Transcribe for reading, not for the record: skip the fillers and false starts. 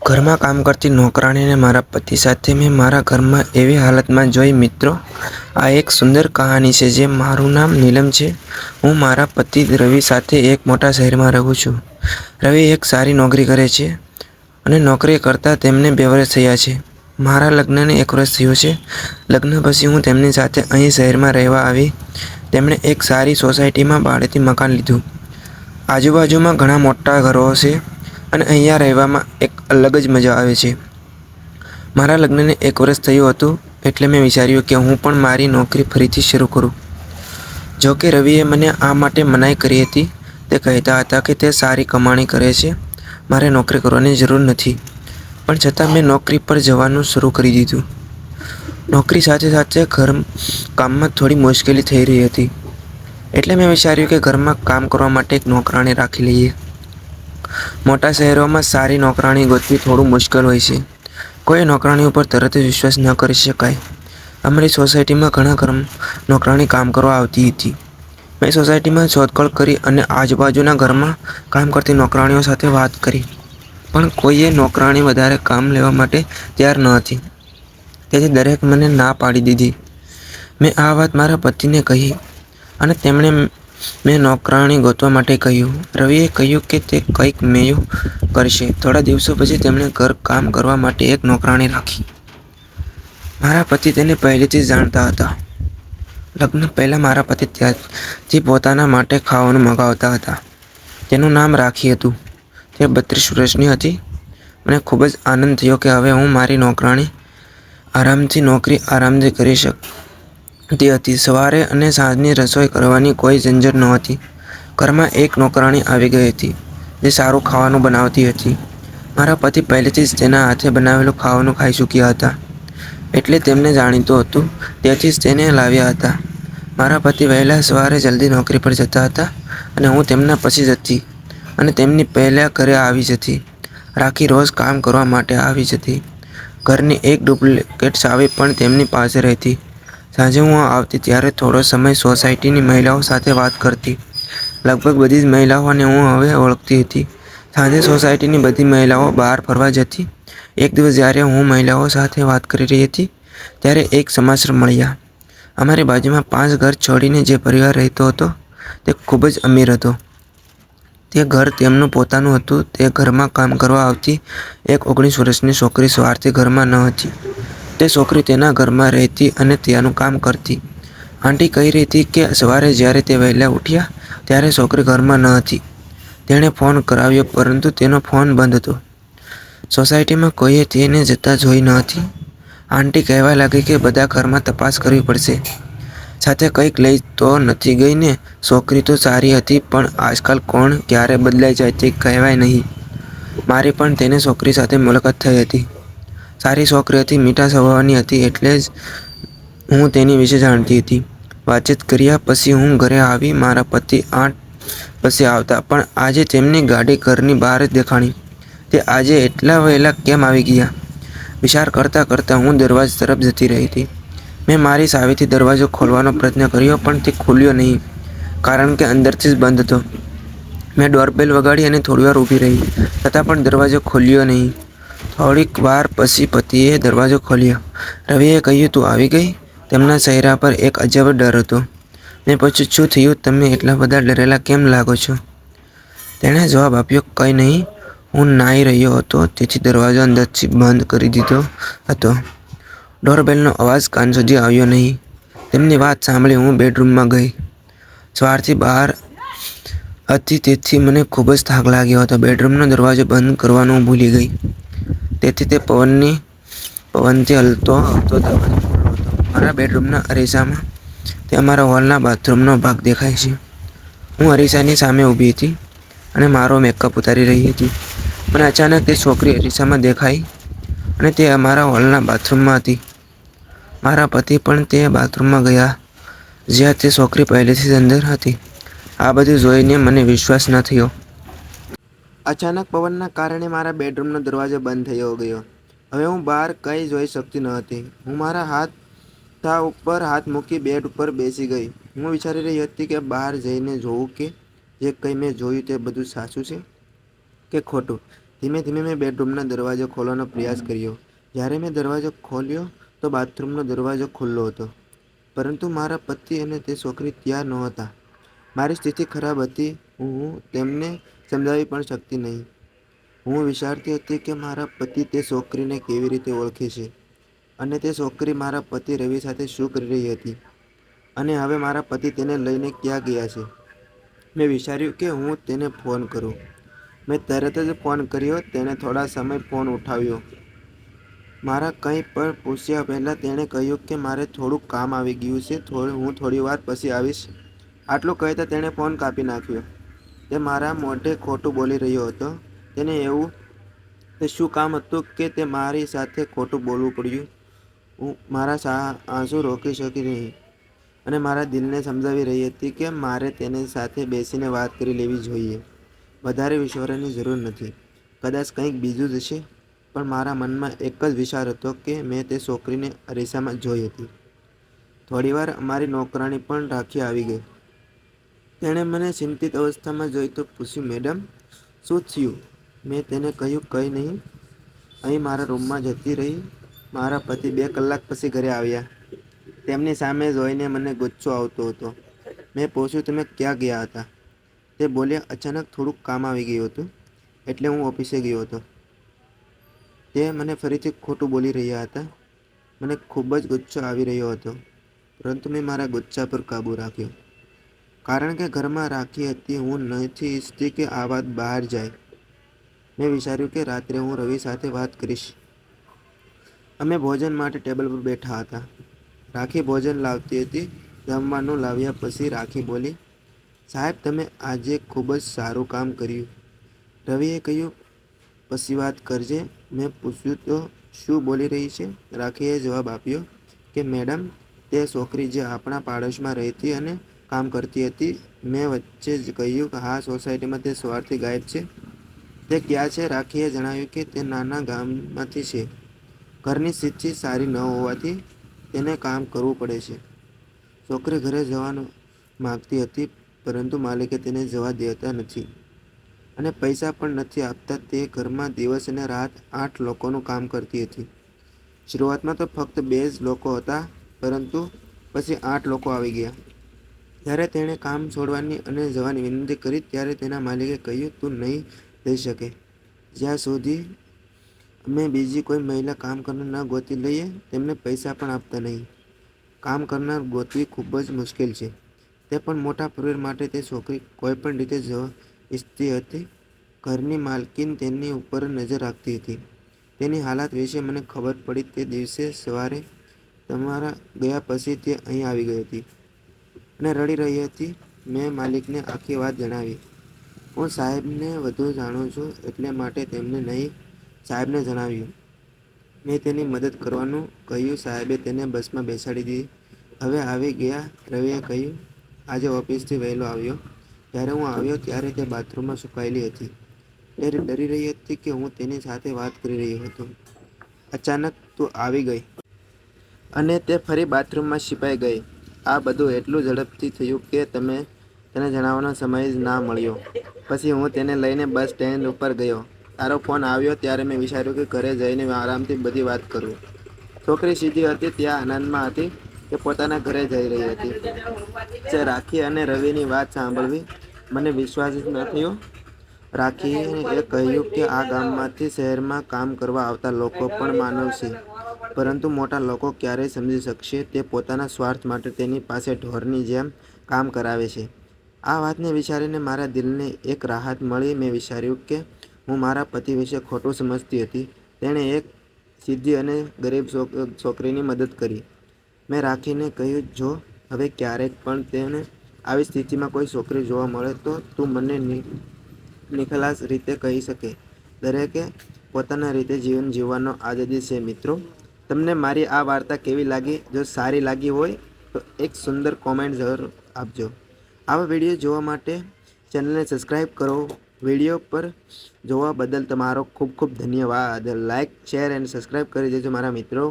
ઘરમાં કામ કરતી નોકરાણીને મારા પતિ સાથે મેં મારા ઘરમાં એવી હાલતમાં જોઈ. મિત્રો, આ એક સુંદર કહાની છે. જે મારું નામ નીલમ છે. હું મારા પતિ રવિ સાથે એક મોટા શહેરમાં રહું છું. રવિ એક સારી નોકરી કરે છે અને નોકરી કરતાં તેમને 2 વર્ષ થયા છે. મારા લગ્નને 1 વર્ષ થયું છે. લગ્ન પછી હું તેમની સાથે અહીં શહેરમાં રહેવા આવી. તેમણે એક સારી સોસાયટીમાં ભાડેથી મકાન લીધું. આજુબાજુમાં ઘણા મોટા ઘરો છે અને અહીંયા રહેવામાં એક અલગ જ મજા આવે છે. મારા લગ્નને 1 વર્ષ થયું હતું એટલે મેં વિચાર્યું કે હું પણ મારી નોકરી ફરીથી શરૂ કરું. જો કે રવિએ મને આ માટે મનાઈ કરી હતી. તે કહેતા હતા કે તે સારી કમાણી કરે છે, મારે નોકરી કરવાની જરૂર નથી. પણ છતાં મેં નોકરી પર જવાનું શરૂ કરી દીધું. નોકરી સાથે સાથે કામમાં થોડી મુશ્કેલી થઈ રહી હતી. એટલે મેં વિચાર્યું કે ઘરમાં કામ કરવા માટે એક નોકરાણી રાખી લઈએ. મોટા શહેરોમાં સારી નોકરાણી ગોતવી થોડું મુશ્કેલ હોય છે. કોઈ નોકરાણી ઉપર તરત જ વિશ્વાસ ન કરી શકાય. અમારી સોસાયટીમાં ઘણા નોકરાણી કામ કરવા આવતી હતી. મેં સોસાયટીમાં શોધખોળ કરી અને આજુબાજુના ઘરમાં કામ કરતી નોકરાણીઓ સાથે વાત કરી. પણ કોઈએ નોકરાણી વધારે કામ લેવા માટે તૈયાર ન હતી. તેથી દરેક મને ના પાડી દીધી. મેં આ વાત મારા પતિને કહી અને તેમણે મેં નોકરાણી ગોતવા માટે કહ્યું. રવિએ કહ્યું કે તે કંઈક મેયું કરશે. થોડા દિવસો પછી તેમણે ઘર કામ કરવા માટે એક નોકરાણી રાખી. મારા પતિ તેને પહેલેથી જ જાણતા હતા. લગ્ન પહેલાં મારા પતિ ત્યાંથી પોતાના માટે ખાવાનું મંગાવતા હતા. તેનું નામ રાખી હતું. તે 32 વર્ષની હતી. મને ખૂબ જ આનંદ થયો કે હવે હું મારી નોકરાણી નોકરી આરામથી કરી શકતી હતી. સવારે અને સાંજની રસોઈ કરવાની કોઈ ઝંઝટ નહોતી. ઘરમાં એક નોકરાણી આવી ગઈ હતી જે સારું ખાવાનું બનાવતી હતી. મારા પતિ પહેલેથી જ તેના હાથે બનાવેલું ખાવાનું ખાઈ ચૂક્યા હતા એટલે તેમને જાણીતું હતું. તેથી જ તેને લાવ્યા હતા. મારા પતિ વહેલા સવારે જલ્દી નોકરી પર જતા હતા અને હું તેમના પછી જતી અને તેમની પહેલાં ઘરે આવી જતી. રાખી રોજ કામ કરવા માટે આવી જતી. ઘરની એક ડુપ્લિકેટ ચાવી પણ તેમની પાસે રહેતી. સાંજે હું આવતી ત્યારે થોડો સમય સોસાયટીની મહિલાઓ સાથે વાત કરતી. લગભગ બધી જ મહિલાઓને હું હવે ઓળખતી હતી. સાંજે સોસાયટીની બધી મહિલાઓ બહાર ફરવા જતી. એક દિવસ જ્યારે હું મહિલાઓ સાથે વાત કરી રહી હતી ત્યારે એક સમાચાર મળ્યા. અમારી બાજુમાં 5 ઘર છોડીને જે પરિવાર રહેતો હતો તે ખૂબ જ અમીર હતો. તે ઘર તેમનું પોતાનું હતું. તે ઘરમાં કામ કરવા આવતી એક 19 વર્ષની છોકરી સવારથી ઘરમાં ન હતી. તે છોકરી તેના ઘરમાં રહેતી અને ત્યાંનું કામ કરતી. આંટી કહી રહી હતી કે સવારે જ્યારે તે વહેલા ઉઠ્યા ત્યારે છોકરી ઘરમાં ન હતી. તેણે ફોન કરાવ્યો પરંતુ તેનો ફોન બંધ હતો. સોસાયટીમાં કોઈએ તેને જતા જોઈ ન હતી. આંટી કહેવા લાગી કે બધા ઘરમાં તપાસ કરવી પડશે. સાથે કંઈક લઈ તો નથી ગઈ ને? છોકરી તો સારી હતી પણ આજકાલ કોણ ક્યારે બદલાઈ જાય તે કહેવાય નહીં. મારી પણ તેને છોકરી સાથે મુલાકાત થઈ હતી. સારી છોકરી હતી, મીઠા સ્વભાવની હતી એટલે જ હું તેની વિશે જાણતી હતી. વાતચીત કર્યા પછી હું ઘરે આવી. મારા પતિ 8 પછી આવતા પણ આજે તેમની ગાડી ઘરની બહાર જ દેખાણી. તે આજે એટલા વહેલા કેમ આવી ગયા? વિચાર કરતાં કરતાં હું દરવાજા તરફ જતી રહી હતી. મેં મારી ચાવીથી દરવાજો ખોલવાનો પ્રયત્ન કર્યો પણ તે ખુલ્યો નહીં કારણ કે અંદરથી જ બંધ હતો. મેં ડોરબેલ વગાડી અને થોડીવાર ઊભી રહી છતાં પણ દરવાજો ખોલ્યો નહીં. થોડીક વાર પછી પતિએ દરવાજો ખોલ્યો. રવિએ કહ્યું, તું આવી ગઈ? તેમના ચહેરા પર એક અજબ ડર હતો. મેં પૂછ્યું, શું થયું? તમે એટલા બધા ડરેલા કેમ લાગો છો? તેણે જવાબ આપ્યો, કંઈ નહીં, હું નાહી રહ્યો હતો તેથી દરવાજો અંદરથી બંધ કરી દીધો હતો. ડોરબેલનો અવાજ કાન સુધી આવ્યો નહીં. તેમની વાત સાંભળી હું બેડરૂમમાં ગઈ. સવારથી બહાર હતી તેથી મને ખૂબ જ થાક લાગ્યો હતો. બેડરૂમનો દરવાજો બંધ કરવાનું હું ભૂલી ગઈ. તેથી તે પવનથી હલતો દરવાજો ખુલ્લો હતો. મારા બેડરૂમના અરીસામાં તે અમારા હોલના બાથરૂમનો ભાગ દેખાય છે. હું અરીસાની સામે ઊભી હતી અને મારો મેકઅપ ઉતારી રહી હતી. મને અચાનક તે છોકરી અરીસામાં દેખાઈ અને તે અમારા હોલના બાથરૂમમાં હતી. મારા પતિ પણ તે બાથરૂમમાં ગયા જ્યાં તે છોકરી પહેલેથી જ અંદર હતી. આ બધું જોઈને મને વિશ્વાસ ન થયો. અચાનક પવનના કારણે મારા બેડરૂમનો દરવાજો બંધ થઈ ગયો. હવે હું બહાર કંઈ જોઈ શકતી ન હતી. હું મારા હાથા ઉપર હાથ મૂકી બેડ ઉપર બેસી ગઈ. હું વિચારી રહી હતી કે બહાર જઈને જોઉં કે જે કંઈ મેં જોયું તે બધું સાચું છે કે ખોટું. ધીમે ધીમે મેં બેડરૂમનો દરવાજો ખોલવાનો પ્રયાસ કર્યો. જ્યારે મેં દરવાજો ખોલ્યો તો બાથરૂમનો દરવાજો ખુલ્લો હતો, પરંતુ મારા પતિ અને તે છોકરી ત્યાં નહોતા. મારી સ્થિતિ ખરાબ હતી. હું તેમને સમજાવી પણ શકતી નહીં. હું વિચારતી હતી કે મારા પતિ તે છોકરીને કેવી રીતે ઓળખે છે અને તે છોકરી મારા પતિ રવિ સાથે શું કરી રહી હતી અને હવે મારા પતિ તેને લઈને ક્યાં ગયા છે. મેં વિચાર્યું કે હું તેને ફોન કરું. મેં તરત જ ફોન કર્યો. તેણે થોડા સમય ફોન ઉઠાવ્યો. મારા કંઈ પણ પૂછ્યા પહેલાં તેણે કહ્યું કે મારે થોડું કામ આવી ગયું છે, હું થોડી વાર પછી આવીશ. આટલું કહેતા તેણે ફોન કાપી નાખ્યો. તે મારા મોઢે ખોટું બોલી રહ્યો હતો. તેને એવું તે શું કામ હતું કે તે મારી સાથે ખોટું બોલવું પડ્યું? હું મારા આંસુ રોકી શકી નહીં અને મારા દિલને સમજાવી રહી હતી કે મારે તેની સાથે બેસીને વાત કરી લેવી જોઈએ. વધારે વિચારવાની જરૂર નથી. કદાચ કંઈક બીજું જ છે. પણ મારા મનમાં એક જ વિચાર હતો કે મેં તે છોકરીને અરીસામાં જોઈ હતી. થોડીવાર અમારી નોકરાણી પણ રાખી આવી ગઈ. તેણે મને ચિંતિત અવસ્થામાં જોઈ તો પૂછ્યું, મેડમ, શું થયું? મેં તેને કહ્યું, કંઈ નહીં. અહીં મારા રૂમમાં જતી રહી. મારા પતિ 2 કલાક પછી ઘરે આવ્યા. તેમની સામે જોઈને મને ગુસ્સો આવતો હતો. મેં પૂછ્યું, તમે ક્યાં ગયા હતા? તે બોલ્યા, અચાનક થોડુંક કામ આવી ગયું હતું એટલે હું ઓફિસે ગયો હતો. તે મને ફરીથી ખોટું બોલી રહ્યા હતા. મને ખૂબ જ ગુસ્સો આવી રહ્યો હતો, પરંતુ મેં મારા ગુસ્સા પર કાબૂ રાખ્યો, કારણ કે ઘરમાં રાખી હતી. હું નથી ઈચ્છતી કે આ વાત બહાર જાય. મેં વિચાર્યું કે રાત્રે હું રવિ સાથે વાત કરીશ. અમે ભોજન માટે ટેબલ પર બેઠા હતા. રાખી ભોજન લાવતી હતી. જમવાનું લાવ્યા પછી રાખી બોલી, સાહેબ, તમે આજે ખૂબ જ સારું કામ કર્યું. રવિએ કહ્યું, પછી વાત કરજે. મેં પૂછ્યું, તો શું બોલી રહી છે? રાખીએ જવાબ આપ્યો કે મેડમ, તે છોકરી જે આપણા પાડોશમાં રહેતી અને કામ કરતી હતી. મેં વચ્ચે જ કહ્યું કે હા, સોસાયટીમાં તે સવારથી ગાયબ છે. તે ક્યાં છે? રાખીએ જણાવ્યું કે તે નાના ગામમાંથી છે. ઘરની સ્થિતિ સારી ન હોવાથી તેને કામ કરવું પડે છે. છોકરી ઘરે જવાનું માગતી હતી, પરંતુ માલિકે તેને જવા દેતા નથી અને પૈસા પણ નથી આપતા. તે ઘરમાં દિવસ અને રાત 8 લોકોનું કામ કરતી હતી. શરૂઆતમાં તો ફક્ત 2 જ લોકો હતા, પરંતુ પછી 8 લોકો આવી ગયા. જ્યારે તેણે કામ છોડવાની અને જવાની વિનંતી કરી ત્યારે તેના માલિકે કહ્યું, તું નહીં જઈ શકે જ્યાં સુધી અમે બીજી કોઈ મહિલા કામ કરનાર ન ગોતી લઈએ. તેમને પૈસા પણ આપતા નહીં. કામ કરનાર ગોતવી ખૂબ જ મુશ્કેલ છે, તે પણ મોટા પરિવાર માટે. તે છોકરી કોઈપણ રીતે જવા ઈચ્છતી હતી. ઘરની માલકીન તેની ઉપર નજર રાખતી હતી. તેની હાલત વિશે મને ખબર પડી તે દિવસે સવારે તમારા ગયા પછી તે અહીં આવી ગઈ હતી અને રડી રહી હતી. મેં માલિકને આખી વાત જણાવી. હું સાહેબને વધુ જાણું છું, એટલે માટે તેમને નહીં સાહેબને જણાવ્યું. મેં તેની મદદ કરવાનું કહ્યું. સાહેબે તેને બસમાં બેસાડી દીધી. હવે આવી ગયા. રવિએ કહ્યું, આજે ઓફિસથી વહેલો આવ્યો. જ્યારે હું આવ્યો ત્યારે તે બાથરૂમમાં સુકાયેલી હતી. તે ડરી રહી હતી કે હું તેની સાથે વાત કરી રહ્યો હતો. અચાનક તું આવી ગઈ અને તે ફરી બાથરૂમમાં छिपाઈ ગઈ. આ બધું એટલું ઝડપથી થયું કે તને જણાવવાનો સમય જ ના મળ્યો. પછી હું તેને લઈને બસ સ્ટેન્ડ ઉપર ગયો. તારો ફોન આવ્યો ત્યારે મેં વિચાર્યું કે ઘરે જઈને આરામથી બધી વાત કરું. છોકરી સીધી હતી, ત્યાં આનંદમાં હતી. તે પોતાના ઘરે જઈ રહી હતી. રાખી અને રવિની વાત સાંભળવી મને વિશ્વાસ જ ન થયો. રાખીએ કહ્યું કે આ ગામમાંથી શહેરમાં કામ કરવા આવતા લોકો પણ માનવ છે, પરંતુ મોટા લોકો ક્યારેય સમજી શકશે. તે પોતાના સ્વાર્થ માટે તેની પાસે ઢોરની જેમ કામ કરાવે છે. આ વાતને વિચારીને મારા દિલને એક રાહત મળી. મેં વિચાર્યું કે હું મારા પતિ વિશે ખોટું સમજતી હતી. તેણે એક સીધી અને ગરીબ છોકરીની મદદ કરી. મેં રાખીને કહ્યું, જો હવે ક્યારેક પણ તેને આવી સ્થિતિમાં કોઈ છોકરી જોવા મળે તો તું મને નિખાલસ રીતે કહી શકે. દરેકે પોતાના રીતે જીવન જીવવાનો આઝાદી છે. મિત્રો, તમને મારી આ વાર્તા કેવી લાગી? જો સારી લાગી હોય તો એક સુંદર કોમેન્ટ જરૂર આપજો. આવા વિડીયો જોવા માટે ચેનલને સબસ્ક્રાઈબ કરો. વિડીયો પર જોવા બદલ તમારો ખૂબ ખૂબ ધન્યવાદ. લાઇક, શેર અને સબસ્ક્રાઈબ કરી દેજો મારા મિત્રો.